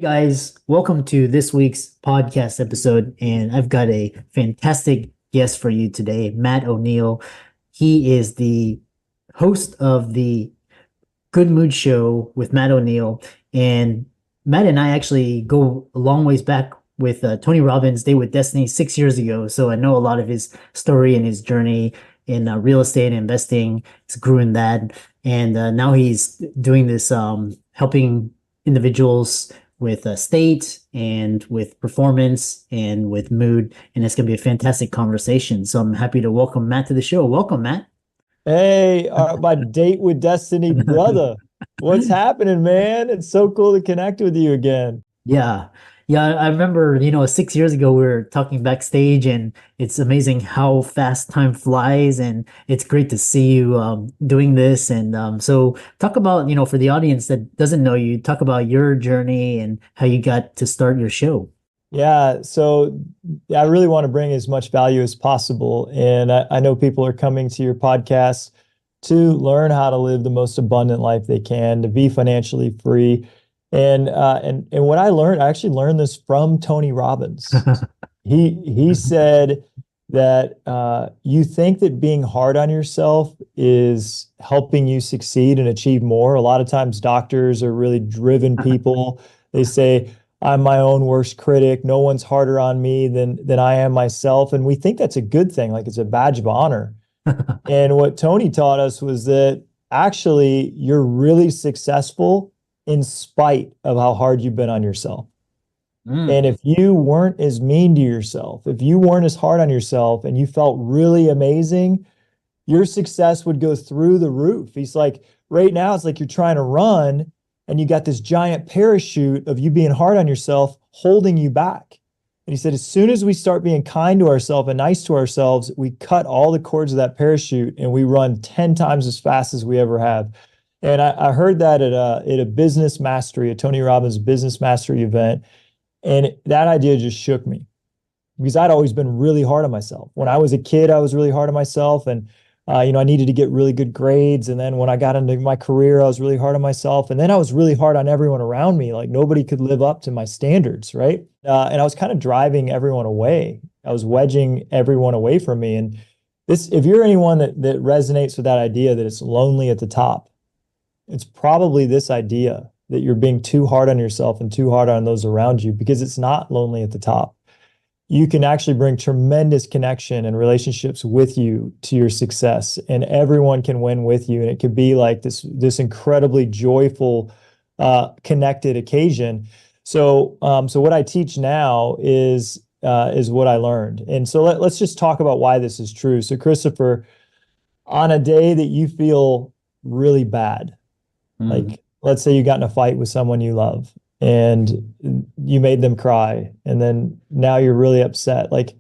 Guys, welcome to this week's podcast episode. And I've got a fantastic guest for you today, Matt O'Neill. He is the host of the Good Mood Show with Matt O'Neill. And Matt and I actually go a long ways back with Tony Robbins' Day with Destiny 6 years ago. So I know a lot of his story and his journey in real estate investing. He's grew in that. And now he's doing this, helping individuals with state and with performance and with mood. And it's going to be a fantastic conversation. So I'm happy to welcome Matt to the show. Welcome, Matt. Hey, my date with Destiny brother. What's happening, man? It's so cool to connect with you again. Yeah. Yeah. I remember, 6 years ago, we were talking backstage, and it's amazing how fast time flies. And it's great to see you doing this. And so talk about, for the audience that doesn't know you, talk about your journey and how you got to start your show. Yeah, so I really want to bring as much value as possible. And I know people are coming to your podcast to learn how to live the most abundant life they can, to be financially free. And what I learned, I actually learned this from Tony Robbins. He said that you think that being hard on yourself is helping you succeed and achieve more. A lot of times doctors are really driven people. They say, I'm my own worst critic. No one's harder on me than I am myself. And we think that's a good thing, like it's a badge of honor. And what Tony taught us was that actually you're really successful in spite of how hard you've been on yourself. And if you weren't as mean to yourself, if you weren't as hard on yourself and you felt really amazing, your success would go through the roof. He's like, right now, it's like you're trying to run and you got this giant parachute of you being hard on yourself holding you back. And he said, as soon as we start being kind to ourselves and nice to ourselves, we cut all the cords of that parachute and we run 10 times as fast as we ever have. And I heard that at a business mastery, a Tony Robbins business mastery event. And that idea just shook me because I'd always been really hard on myself. When I was a kid, I was really hard on myself. And I needed to get really good grades. And then when I got into my career, I was really hard on myself. And then I was really hard on everyone around me. Like nobody could live up to my standards, right? And I was kind of driving everyone away. I was wedging everyone away from me. And this, if you're anyone that resonates with that idea that it's lonely at the top, it's probably this idea that you're being too hard on yourself and too hard on those around you, because it's not lonely at the top. You can actually bring tremendous connection and relationships with you to your success, and everyone can win with you. And it could be like this incredibly joyful, connected occasion. So what I teach now is what I learned. And so let's just talk about why this is true. So Christopher, on a day that you feel really bad, like let's say you got in a fight with someone you love, and you made them cry, and then now you're really upset. Like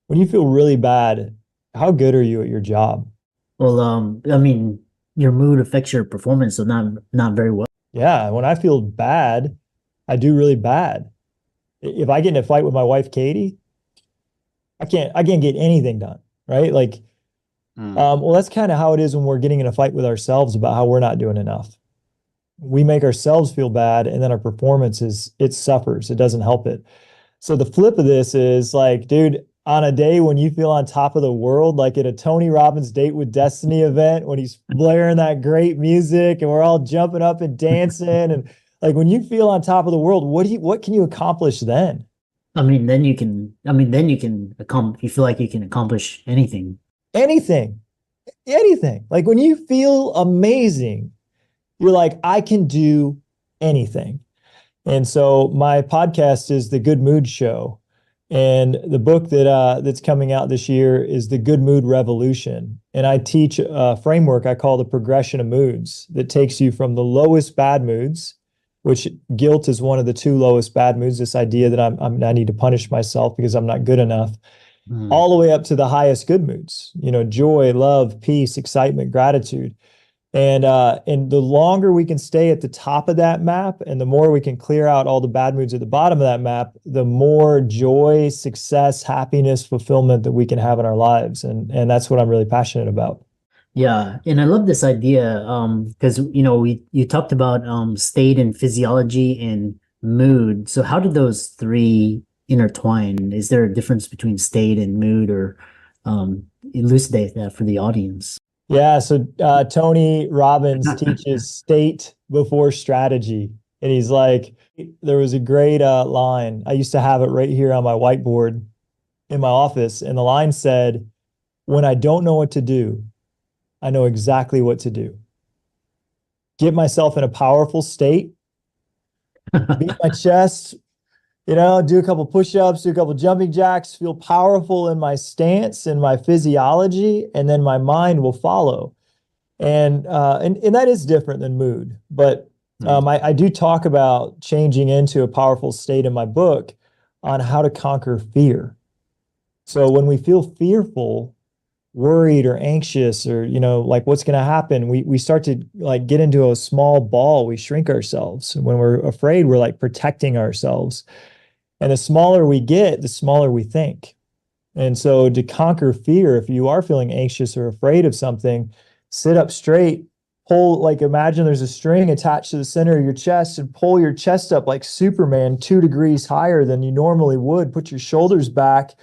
when you feel really bad, how good are you at your job? Well, your mood affects your performance, so not very well. Yeah, when I feel bad, I do really bad. If I get in a fight with my wife, Katie, I can't get anything done, right? Like, well, that's kind of how it is when we're getting in a fight with ourselves about how we're not doing enough. We make ourselves feel bad, and then our performance it suffers. It doesn't help it. So the flip of this is like, dude, on a day when you feel on top of the world, like at a Tony Robbins Date with Destiny event, when he's blaring that great music and we're all jumping up and dancing, and like when you feel on top of the world, what can you accomplish then? Then you can you feel like you can accomplish anything. Anything. Like when you feel amazing, you're like, I can do anything. And so my podcast is The Good Mood Show. And the book that's coming out this year is The Good Mood Revolution. And I teach a framework I call the progression of moods that takes you from the lowest bad moods, which guilt is one of the two lowest bad moods, this idea that I need to punish myself because I'm not good enough, all the way up to the highest good moods, joy, love, peace, excitement, gratitude. And the longer we can stay at the top of that map, and the more we can clear out all the bad moods at the bottom of that map, the more joy, success, happiness, fulfillment that we can have in our lives. And that's what I'm really passionate about. Yeah, and I love this idea because you talked about state and physiology and mood. So how did those three intertwine? Is there a difference between state and mood, or elucidate that for the audience? Yeah, so Tony Robbins teaches state before strategy. And he's like, there was a great line. I used to have it right here on my whiteboard in my office. And the line said, when I don't know what to do, I know exactly what to do. Get myself in a powerful state, beat my chest, do a couple push-ups, do a couple jumping jacks, feel powerful in my stance and my physiology, and then my mind will follow. And that is different than mood. But I do talk about changing into a powerful state in my book on how to conquer fear. So when we feel fearful, worried or anxious, or like what's going to happen, we start to like get into a small ball. We shrink ourselves. When we're afraid, we're like protecting ourselves. And the smaller we get, the smaller we think. And so to conquer fear, if you are feeling anxious or afraid of something, sit up straight, pull, like imagine there's a string attached to the center of your chest, and pull your chest up like Superman 2 degrees higher than you normally would. Put your shoulders back,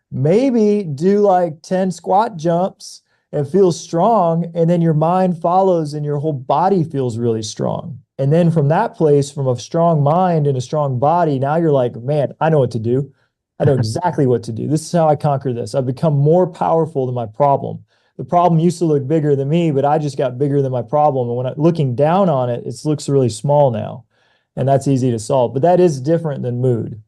maybe do like 10 squat jumps and feel strong. And then your mind follows and your whole body feels really strong. And then from that place, from a strong mind and a strong body, now you're like, man, I know what to do. I know exactly what to do. This is how I conquer this. I've become more powerful than my problem. The problem used to look bigger than me, but I just got bigger than my problem. And when I'm looking down on it, it looks really small now. And that's easy to solve. But that is different than mood.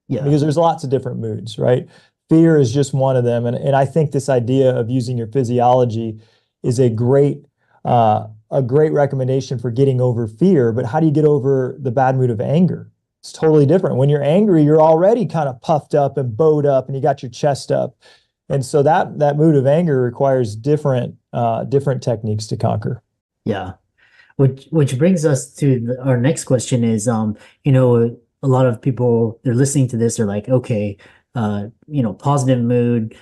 Yeah. Because there's lots of different moods, right? Fear is just one of them. And I think this idea of using your physiology is a great recommendation for getting over fear. But how do you get over the bad mood of anger? It's totally different. When you're angry, you're already kind of puffed up and bowed up and you got your chest up. And so that mood of anger requires different techniques to conquer. Yeah. Which brings us to our next question is, a lot of people, they're listening to this, are like, okay, positive mood,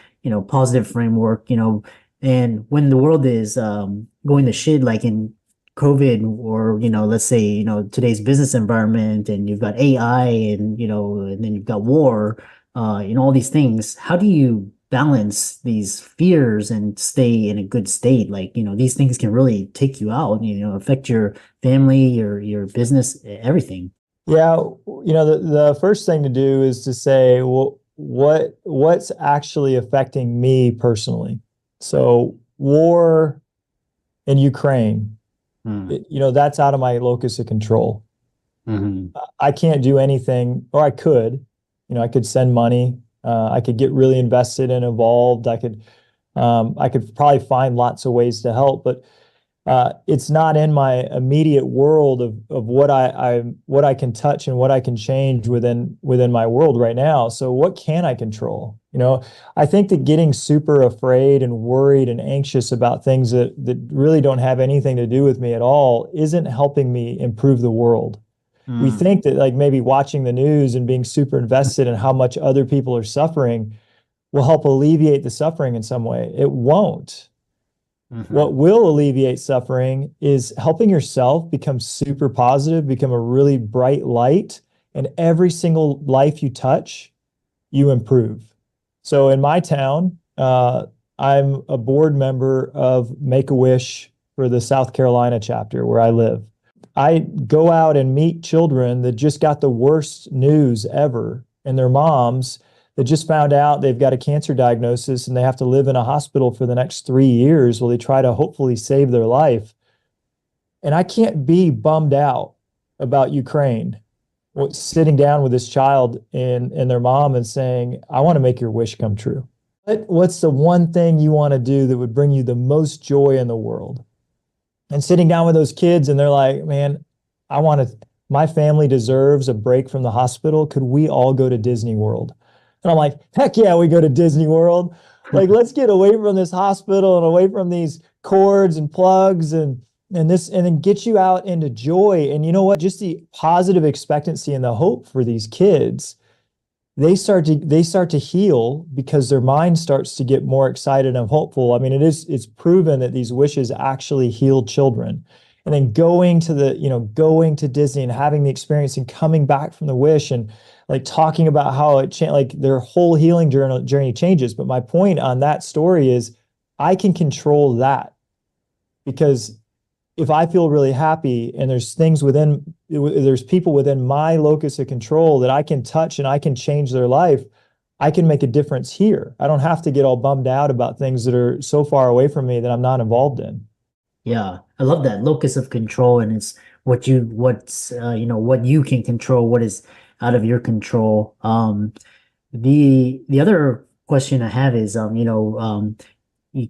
positive framework, and when the world is going to shit, like in COVID, or, let's say, today's business environment, and you've got AI, and, and then you've got war, all these things, how do you balance these fears and stay in a good state? Like, these things can really take you out, affect your family, your business, everything. Yeah. The first thing to do is to say, well, what's actually affecting me personally? So war in Ukraine, that's out of my locus of control. I can't do anything, or I could, I could send money. I could get really invested and involved. I could probably find lots of ways to help, but it's not in my immediate world of what I can touch and what I can change within my world right now. So what can I control? I think that getting super afraid and worried and anxious about things that really don't have anything to do with me at all isn't helping me improve the world. We think that like maybe watching the news and being super invested in how much other people are suffering will help alleviate the suffering in some way. It won't. What will alleviate suffering is helping yourself become super positive, become a really bright light, and every single life you touch, you improve. So in my town, I'm a board member of Make-A-Wish for the South Carolina chapter where I live. I go out and meet children that just got the worst news ever, and their moms that just found out they've got a cancer diagnosis and they have to live in a hospital for the next 3 years while they try to hopefully save their life. And I can't be bummed out about Ukraine, sitting down with this child and their mom and saying, I want to make your wish come true. What's the one thing you want to do that would bring you the most joy in the world? And sitting down with those kids and they're like, man, my family deserves a break from the hospital. Could we all go to Disney World? And I'm like, heck yeah, we go to Disney World. Like, let's get away from this hospital and away from these cords and plugs and then get you out into joy. And you know what? Just the positive expectancy and the hope for these kids, they start to heal because their mind starts to get more excited and hopeful. I mean, it's proven that these wishes actually heal children. And then going to Disney and having the experience and coming back from the Wish and like talking about how it changed, like their whole healing journey changes. But my point on that story is I can control that, because if I feel really happy and there's people within my locus of control that I can touch and I can change their life, I can make a difference here. I don't have to get all bummed out about things that are so far away from me that I'm not involved in. Yeah, I love that locus of control, and it's what you can control, what is out of your control. The other question I have is, can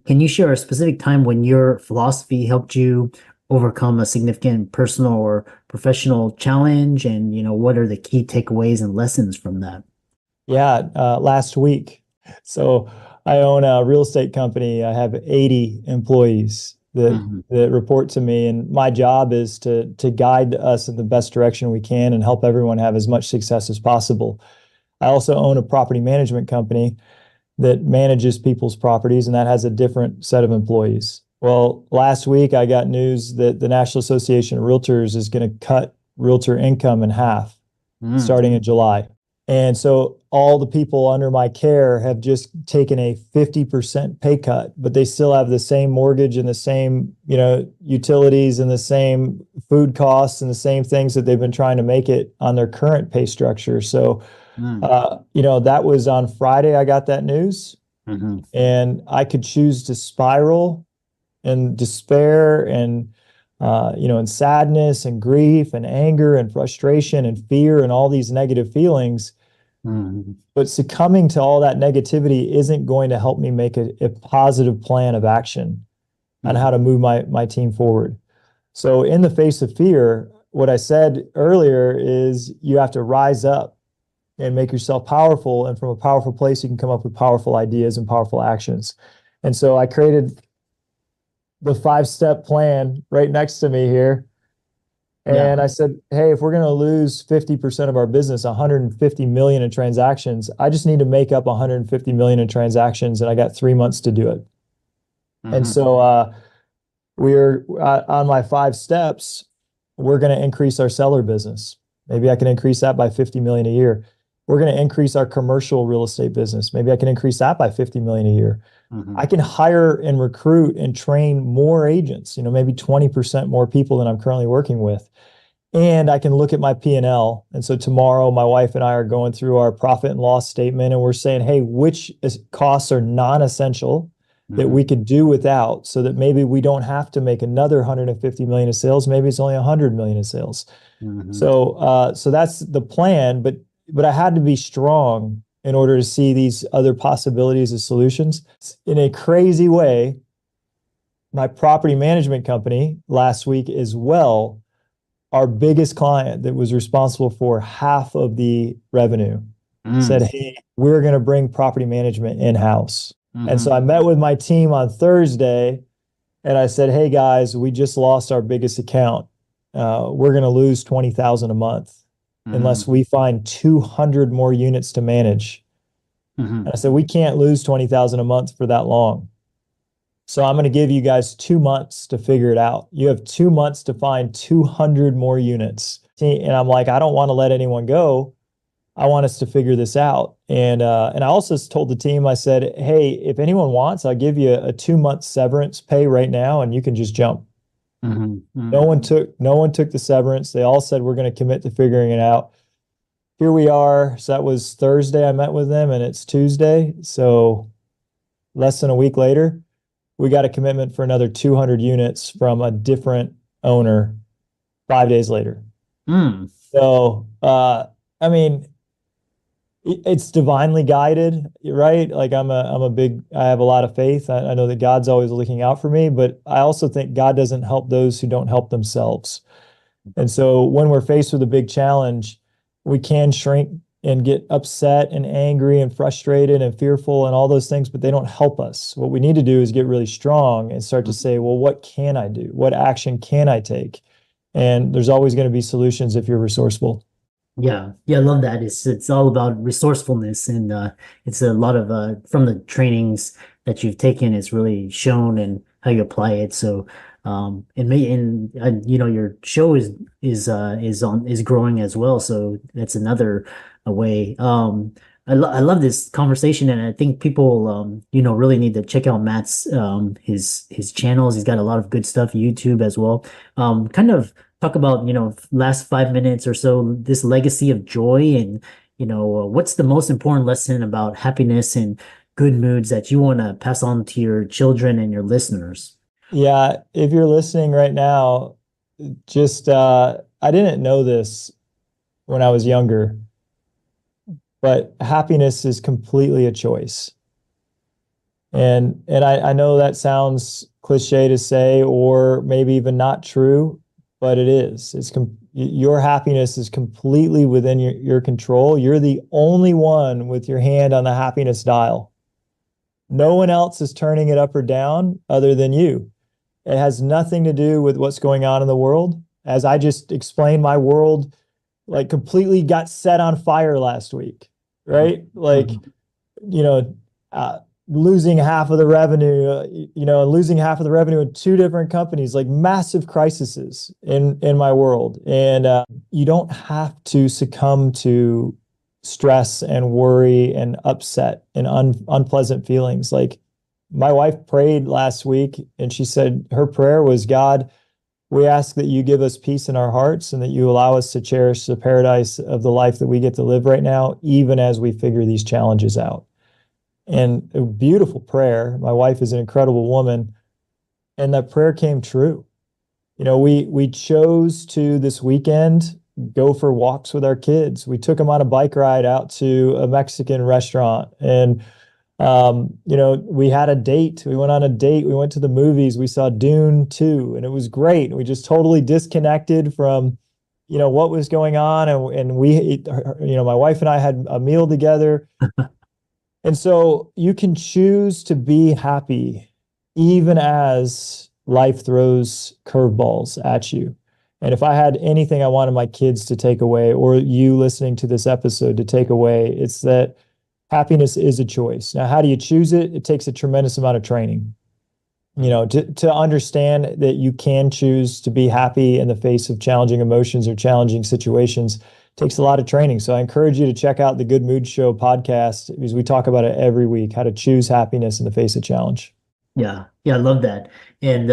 you share a specific time when your philosophy helped you overcome a significant personal or professional challenge, and what are the key takeaways and lessons from that? Yeah, last week. So I own a real estate company. I have 80 employees Hmm. that report to me, and my job is to guide us in the best direction we can and help everyone have as much success as possible. I also own a property management company that manages people's properties, and that has a different set of employees. Well, last week I got news that the National Association of Realtors is going to cut realtor income in half Mm. starting in July. And so all the people under my care have just taken a 50% pay cut, but they still have the same mortgage and the same, utilities and the same food costs and the same things that they've been trying to make it on their current pay structure. So, Mm. that was on Friday. I got that news, Hmm. and I could choose to spiral and despair and and sadness and grief and anger and frustration and fear and all these negative feelings. Hmm. But succumbing to all that negativity isn't going to help me make a positive plan of action on how Hmm. to move my team forward. So in the face of fear, what I said earlier is you have to rise up and make yourself powerful. And from a powerful place, you can come up with powerful ideas and powerful actions. And so I created the 5-step plan right next to me here. Yeah. And I said, hey, if we're going to lose 50% of our business, 150 million in transactions, I just need to make up 150 million in transactions. And I got 3 months to do it. And Hmm. so we're on my 5 steps. We're going to increase our seller business. Maybe I can increase that by 50 million a year. We're going to increase our commercial real estate business. Maybe I can increase that by 50 million a year. Hmm. I can hire and recruit and train more agents, maybe 20% more people than I'm currently working with. And I can look at my P&L. And so tomorrow, my wife and I are going through our profit and loss statement, and we're saying, hey, which costs are non-essential that Hmm. we could do without, so that maybe we don't have to make another 150 million in sales. Maybe it's only 100 million in sales. Hmm. So that's the plan. But I had to be strong in order to see these other possibilities as solutions. In a crazy way, my property management company last week as well, our biggest client that was responsible for half of the revenue, said, Mm. hey, we're going to bring property management in-house. And so Hmm. I met with my team on Thursday, and I said, hey guys, we just lost our biggest account. We're going to lose 20,000 a month unless Hmm. we find 200 more units to manage. Hmm. And I said, we can't lose 20,000 a month for that long. So I'm going to give you guys 2 months to figure it out. You have 2 months to find 200 more units. And I'm like, I don't want to let anyone go. I want us to figure this out. And I also told the team, I said, hey, if anyone wants, I'll give you a 2 month severance pay right now, and you can just jump. Hmm. No one took the severance. They all said we're going to commit to figuring it out. Here we are. So that was Thursday. I met with them, and it's Tuesday. So less than a week later, we got a commitment for another 200 units from a different owner 5 days later. Mm. So, I mean, it's divinely guided, right? Like I have a lot of faith. I know that God's always looking out for me, but I also think God doesn't help those who don't help themselves. And so when we're faced with a big challenge, we can shrink and get upset and angry and frustrated and fearful and all those things, but they don't help us. What we need to do is get really strong and start to say, well, what can I do? What action can I take? And there's always going to be solutions if you're resourceful. Yeah, yeah, I love that. It's all about resourcefulness, and it's a lot of from the trainings that you've taken. It's really shown, and you apply it. So it may, and you know, your show is growing as well. So that's another way. I love this conversation, and I think people you know, really need to check out Matt's his channels. He's got a lot of good stuff, YouTube as well. Kind of talk about, you know, last 5 minutes or so, this legacy of joy, and you know, what's the most important lesson about happiness and good moods that you want to pass on to your children and your listeners? Yeah, if you're listening right now, just I didn't know this when I was younger, but happiness is completely a choice. And I know that sounds cliche to say, or maybe even not true, but it is. Your happiness is completely within your control. You're the only one with your hand on the happiness dial. No one else is turning it up or down other than you. It has nothing to do with what's going on in the world. As I just explained, my world like completely got set on fire last week, right? Like, Mhm. you know, losing half of the revenue, losing half of the revenue in two different companies, like massive crises in my world. And you don't have to succumb to stress and worry and upset and unpleasant feelings. Like my wife prayed last week and she said her prayer was, God, we ask that you give us peace in our hearts and that you allow us to cherish the paradise of the life that we get to live right now, even as we figure these challenges out. And a beautiful prayer. My wife is an incredible woman, and that prayer came true. You know, we chose to this weekend go for walks with our kids. We took them on a bike ride out to a Mexican restaurant, and you know, we had a date. We went on a date. We went to the movies. We saw Dune 2, and it was great. We just totally disconnected from, you know, what was going on, and you know, my wife and I had a meal together. And so you can choose to be happy even as life throws curveballs at you. And if I had anything I wanted my kids to take away, or you listening to this episode to take away, it's that happiness is a choice. Now, how do you choose it? It takes a tremendous amount of training. You know, to understand that you can choose to be happy in the face of challenging emotions or challenging situations takes a lot of training. So I encourage you to check out the Good Mood Show podcast because we talk about it every week, how to choose happiness in the face of challenge. Yeah, yeah, I love that. And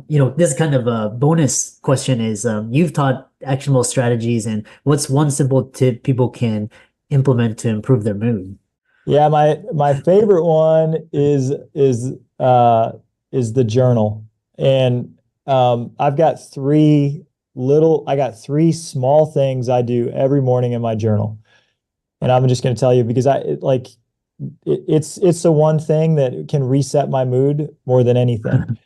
you know, this kind of a bonus question is you've taught actionable strategies, and what's one simple tip people can implement to improve their mood? Yeah, my favorite one is the journal. And I got three small things I do every morning in my journal. And I'm just going to tell you because it's the one thing that can reset my mood more than anything.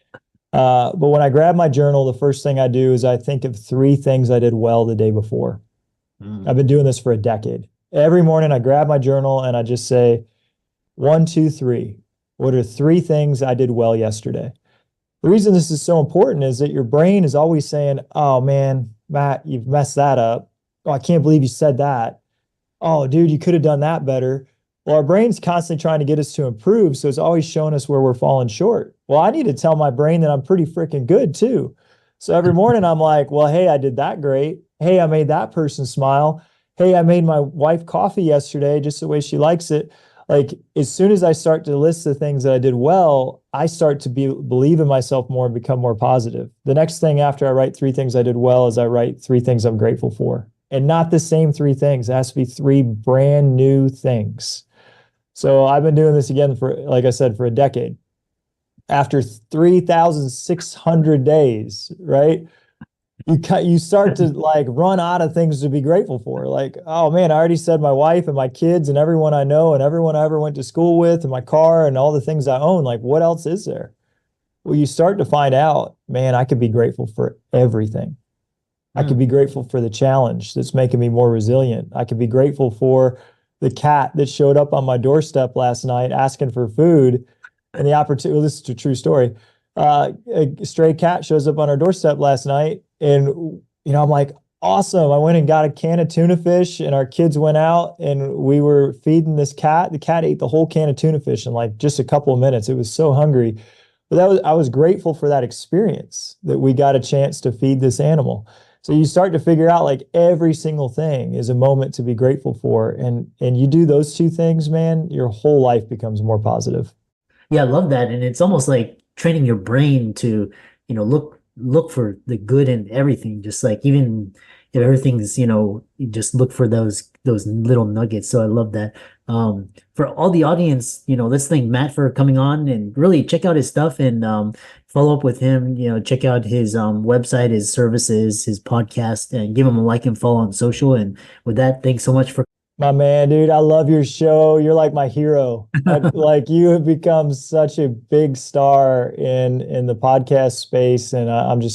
But when I grab my journal, the first thing I do is I think of three things I did well the day before. Mm. I've been doing this for a decade. Every morning I grab my journal and I just say, one, two, three. What are three things I did well yesterday? The reason this is so important is that your brain is always saying, oh man, Matt, you've messed that up. Oh, I can't believe you said that. Oh, dude, you could have done that better. Well, our brain's constantly trying to get us to improve. So it's always showing us where we're falling short. Well, I need to tell my brain that I'm pretty freaking good too. So every morning I'm like, well, hey, I did that great. Hey, I made that person smile. Hey, I made my wife coffee yesterday just the way she likes it. Like as soon as I start to list the things that I did well, I start to believe in myself more and become more positive. The next thing after I write three things I did well is I write three things I'm grateful for. And not the same three things. It has to be three brand new things. So I've been doing this again for, like I said, for a decade. After 3,600 days, right? You start to like run out of things to be grateful for. Like, oh man, I already said my wife and my kids and everyone I know and everyone I ever went to school with and my car and all the things I own. Like, what else is there? Well, you start to find out, man, I could be grateful for everything. I could Mm. be grateful for the challenge that's making me more resilient. I could be grateful for the cat that showed up on my doorstep last night asking for food and the opportunity. Well, this is a true story. A stray cat shows up on our doorstep last night, and I'm like, awesome. I went and got a can of tuna fish, and our kids went out and we were feeding this cat. The cat ate the whole can of tuna fish in like just a couple of minutes. It was so hungry. But I was grateful for that experience that we got a chance to feed this animal. So you start to figure out like every single thing is a moment to be grateful for. And you do those two things, man, your whole life becomes more positive. Yeah, I love that. And it's almost like training your brain to, look for the good in everything. Just like even if everything's, you just look for those little nuggets. So I love that. For all the audience, let's thank Matt for coming on and really check out his stuff and follow up with him. Check out his website, his services, his podcast, and give him a like and follow on social. And with that, thanks so much for My man, dude, I love your show. You're like my hero. Like you have become such a big star in the podcast space, and I'm just